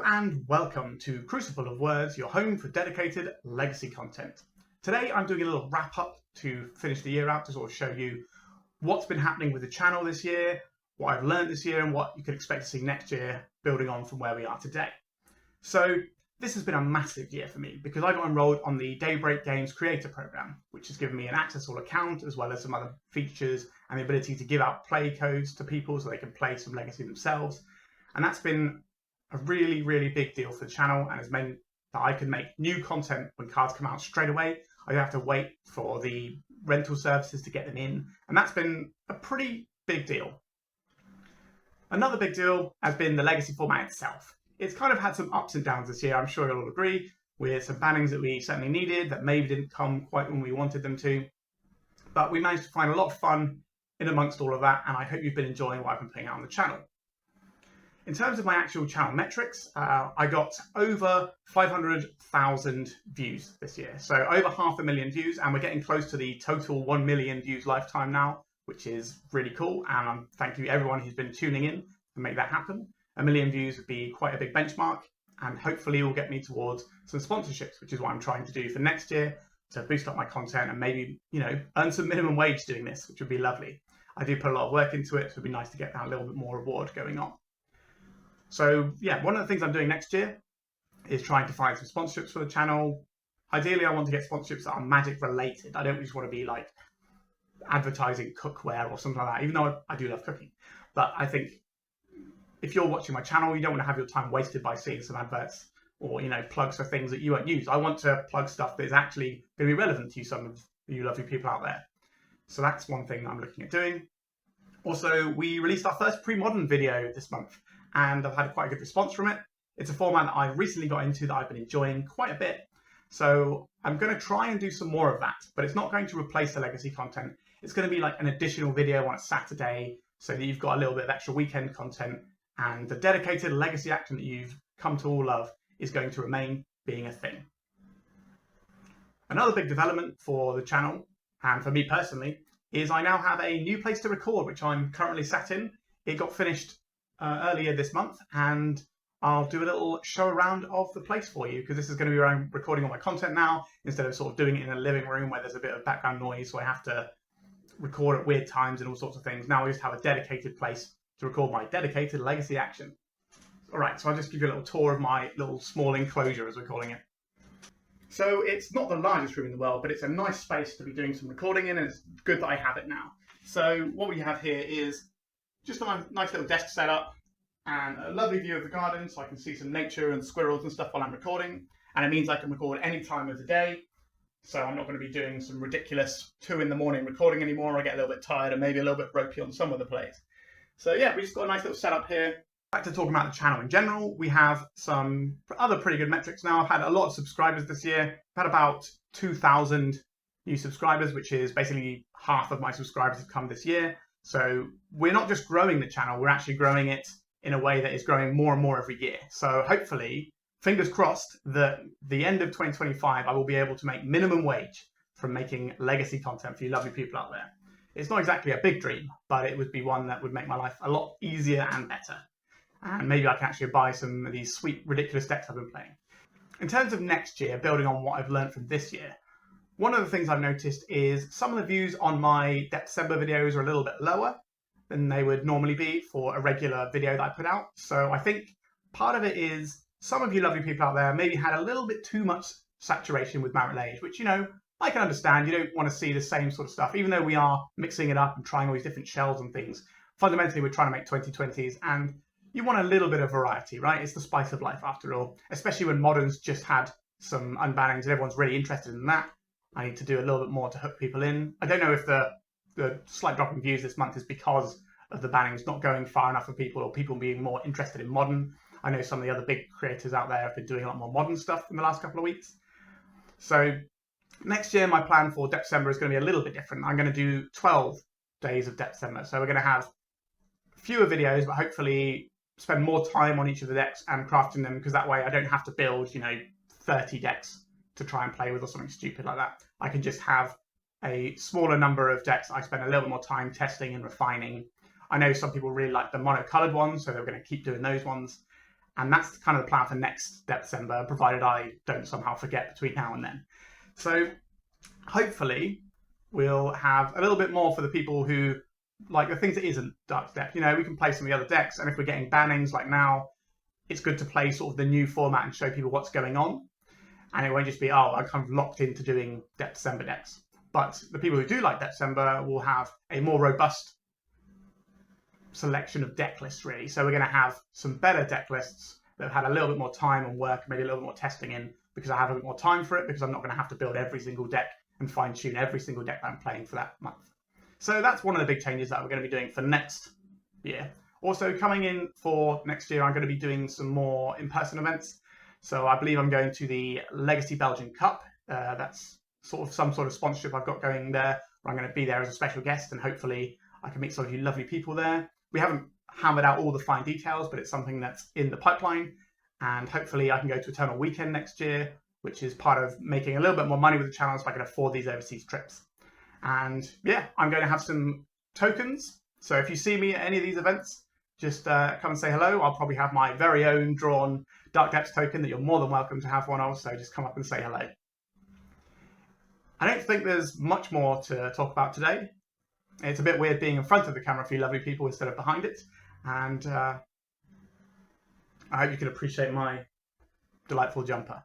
and welcome to Crucible of Words, your home for dedicated legacy content. Today I'm doing a little wrap up to finish the year out to sort of show you what's been happening with the channel this year, what I've learned this year and what you can expect to see next year building on from where we are today. So this has been a massive year for me because I got enrolled on the Daybreak Games Creator Program, which has given me an Access All account as well as some other features and the ability to give out play codes to people so they can play some Legacy themselves. And that's been a really, really big deal for the channel and has meant that I can make new content when cards come out straight away. I don't have to wait for the rental services to get them in. And that's been a pretty big deal. Another big deal has been the Legacy format itself. It's kind of had some ups and downs this year, I'm sure you'll all agree, with some bannings that we certainly needed that maybe didn't come quite when we wanted them to. But we managed to find a lot of fun in amongst all of that, and I hope you've been enjoying what I've been putting out on the channel. In terms of my actual channel metrics, I got over 500,000 views this year. So over 500,000 views, and we're getting close to the total 1 million views lifetime now, which is really cool. And thank you everyone who's been tuning in to make that happen. 1 million views would be quite a big benchmark, and hopefully it will get me towards some sponsorships, which is what I'm trying to do for next year to boost up my content and maybe, earn some minimum wage doing this, which would be lovely. I do put a lot of work into it, so it'd be nice to get that little bit more reward going on. So yeah, one of the things I'm doing next year is trying to find some sponsorships for the channel. Ideally, I want to get sponsorships that are Magic related. I don't just want to be like advertising cookware or something like that, even though I do love cooking. But I think if you're watching my channel, you don't want to have your time wasted by seeing some adverts or, plugs for things that you won't use. I want to plug stuff that is actually going to be relevant to you, some of you lovely people out there. So that's one thing I'm looking at doing. Also, we released our first pre-modern video this month, and I've had quite a good response from it. It's a format that I've recently got into that I've been enjoying quite a bit. So I'm going to try and do some more of that, but it's not going to replace the Legacy content. It's going to be like an additional video on a Saturday so that you've got a little bit of extra weekend content, and the dedicated Legacy action that you've come to all love is going to remain being a thing. Another big development for the channel, and for me personally, is I now have a new place to record, which I'm currently sat in. It got finished earlier this month, and I'll do a little show around of the place for you because this is going to be where I'm recording all my content now instead of sort of doing it in a living room where there's a bit of background noise, so I have to record at weird times and all sorts of things. Now I just have a dedicated place to record my dedicated Legacy action. Alright, so I'll just give you a little tour of my little small enclosure, as we're calling it. So it's not the largest room in the world, but it's a nice space to be doing some recording in, and it's good that I have it now. So what we have here is just a nice little desk setup and a lovely view of the garden, so I can see some nature and squirrels and stuff while I'm recording. And it means I can record any time of the day. So I'm not going to be doing some ridiculous 2 in the morning recording anymore. I get a little bit tired and maybe a little bit ropey on some of the plays. So yeah, we just got a nice little setup here. Back to talking about the channel in general, we have some other pretty good metrics now. I've had a lot of subscribers this year. I've had about 2,000 new subscribers, which is basically half of my subscribers have come this year. So we're not just growing the channel, we're actually growing it in a way that is growing more and more every year. So hopefully, fingers crossed, that the end of 2025, I will be able to make minimum wage from making Legacy content for you lovely people out there. It's not exactly a big dream, but it would be one that would make my life a lot easier and better. And maybe I can actually buy some of these sweet, ridiculous decks I've been playing. In terms of next year, building on what I've learned from this year, one of the things I've noticed is some of the views on my December videos are a little bit lower than they would normally be for a regular video that I put out. So I think part of it is some of you lovely people out there maybe had a little bit too much saturation with Marit Lage, which, I can understand. You don't want to see the same sort of stuff, even though we are mixing it up and trying all these different shells and things. Fundamentally, we're trying to make 2020s, and you want a little bit of variety, right? It's the spice of life after all, especially when Modern's just had some unbannings and everyone's really interested in that. I need to do a little bit more to hook people in. I don't know if the slight drop in views this month is because of the bannings not going far enough for people or people being more interested in Modern. I know some of the other big creators out there have been doing a lot more Modern stuff in the last couple of weeks. So next year, my plan for December is going to be a little bit different. I'm going to do 12 days of December. So we're going to have fewer videos, but hopefully spend more time on each of the decks and crafting them, because that way I don't have to build, 30 decks to try and play with or something stupid like that. I can just have a smaller number of decks I spend a little bit more time testing and refining. I know some people really like the mono-coloured ones, so they're going to keep doing those ones. And that's kind of the plan for next December, provided I don't somehow forget between now and then. So hopefully we'll have a little bit more for the people who like the things that isn't Dark Depths. You know, we can play some of the other decks, and if we're getting bannings like now, it's good to play sort of the new format and show people what's going on. And it won't just be, oh, I'm kind of locked into doing December decks. But the people who do like December will have a more robust selection of deck lists, really. So we're going to have some better deck lists that have had a little bit more time and work, maybe a little bit more testing in, because I have a bit more time for it, because I'm not going to have to build every single deck and fine tune every single deck that I'm playing for that month. So that's one of the big changes that we're going to be doing for next year. Also coming in for next year, I'm going to be doing some more in-person events. So I believe I'm going to the Legacy Belgian Cup. That's sort of some sort of sponsorship I've got going there, where I'm going to be there as a special guest, and hopefully I can meet some of you lovely people there. We haven't hammered out all the fine details, but it's something that's in the pipeline. And hopefully I can go to Eternal Weekend next year, which is part of making a little bit more money with the channel so I can afford these overseas trips. And yeah, I'm going to have some tokens. So if you see me at any of these events, just come and say hello. I'll probably have my very own drawn Dark Depths token that you're more than welcome to have one of. So just come up and say hello. I don't think there's much more to talk about today. It's a bit weird being in front of the camera for you lovely people instead of behind it. And I hope you can appreciate my delightful jumper.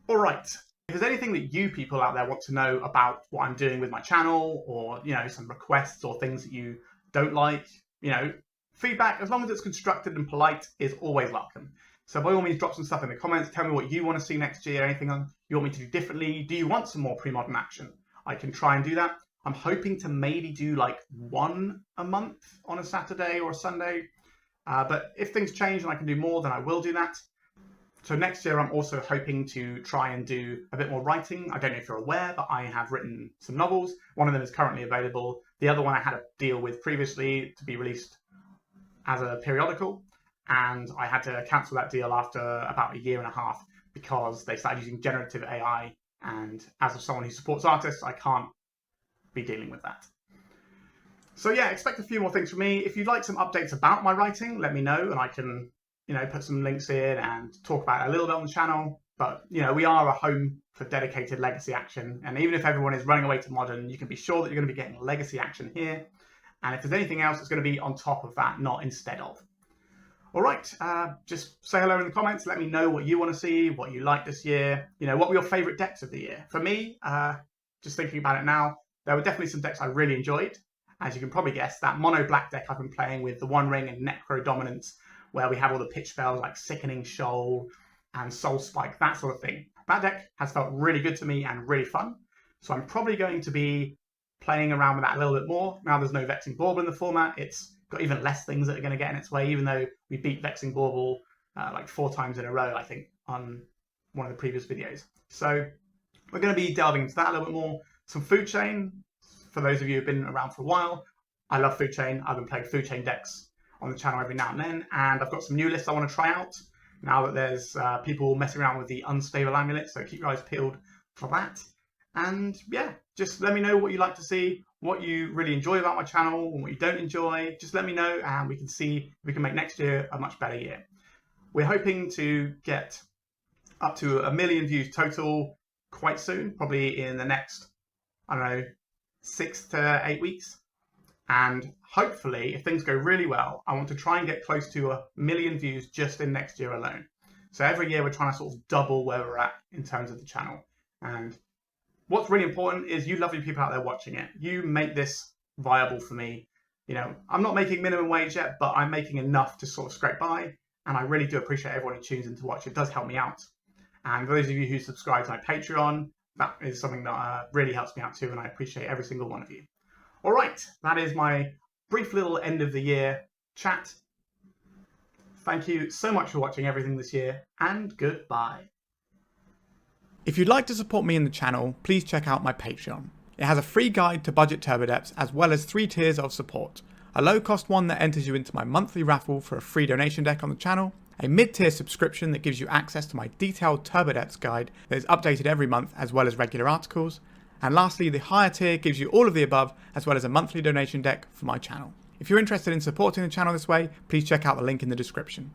All right. If there's anything that you people out there want to know about what I'm doing with my channel, or, you know, some requests or things that you don't like, you know, feedback, as long as it's constructed and polite, is always welcome. So by all means, drop some stuff in the comments. Tell me what you want to see next year, anything you want me to do differently. Do you want some more pre-modern action? I can try and do that. I'm hoping to maybe do like one a month on a Saturday or a Sunday. But if things change and I can do more, then I will do that. So next year, I'm also hoping to try and do a bit more writing. I don't know if you're aware, but I have written some novels. One of them is currently available. The other one I had a deal with previously to be released as a periodical. And I had to cancel that deal after about 1.5 years because they started using generative AI. And as of someone who supports artists, I can't be dealing with that. So yeah, expect a few more things from me. If you'd like some updates about my writing, let me know, and I can, you know, put some links in and talk about it a little bit on the channel. But, you know, we are a home for dedicated legacy action. And even if everyone is running away to modern, you can be sure that you're going to be getting legacy action here. And if there's anything else, it's going to be on top of that, not instead of. All right, just say hello in the comments. Let me know what you want to see, what you like this year. You know, what were your favorite decks of the year? For me, just thinking about it now, there were definitely some decks I really enjoyed. As you can probably guess, that mono black deck I've been playing with, the One Ring and Necro Dominance, where we have all the pitch spells like Sickening Shoal and Soul Spike, that sort of thing. That deck has felt really good to me and really fun. So I'm probably going to be playing around with that a little bit more. Now there's no Vexing Bauble in the format. It's got even less things that are going to get in its way, even though we beat Vexing Bauble like 4 times in a row, I think, on one of the previous videos. So we're going to be delving into that a little bit more. Some Food Chain, for those of you who've been around for a while. I love Food Chain. I've been playing Food Chain decks on the channel every now and then, and I've got some new lists I want to try out now that there's people messing around with the unstable amulet, so keep your eyes peeled for that. And yeah, just let me know what you like to see, what you really enjoy about my channel, and what you don't enjoy. Just let me know, and we can see if we can make next year a much better year. We're hoping to get up to 1 million views total quite soon, probably in the next, I don't know, 6 to 8 weeks. And hopefully, if things go really well, I want to try and get close to 1 million views just in next year alone. So every year we're trying to sort of double where we're at in terms of the channel. And what's really important is you lovely people out there watching it. You make this viable for me. You know, I'm not making minimum wage yet, but I'm making enough to sort of scrape by. And I really do appreciate everyone who tunes in to watch. It does help me out. And for those of you who subscribe to my Patreon, that is something that really helps me out too. And I appreciate every single one of you. All right, that is my brief little end of the year chat. Thank you so much for watching everything this year, and goodbye. If you'd like to support me in the channel, please check out my Patreon. It has a free guide to budget Turbo Depths, as well as 3 tiers of support. A low cost one that enters you into my monthly raffle for a free donation deck on the channel, a mid-tier subscription that gives you access to my detailed Turbo Depths guide that is updated every month, as well as regular articles. And lastly, the higher tier gives you all of the above, as well as a monthly donation deck for my channel. If you're interested in supporting the channel this way, please check out the link in the description.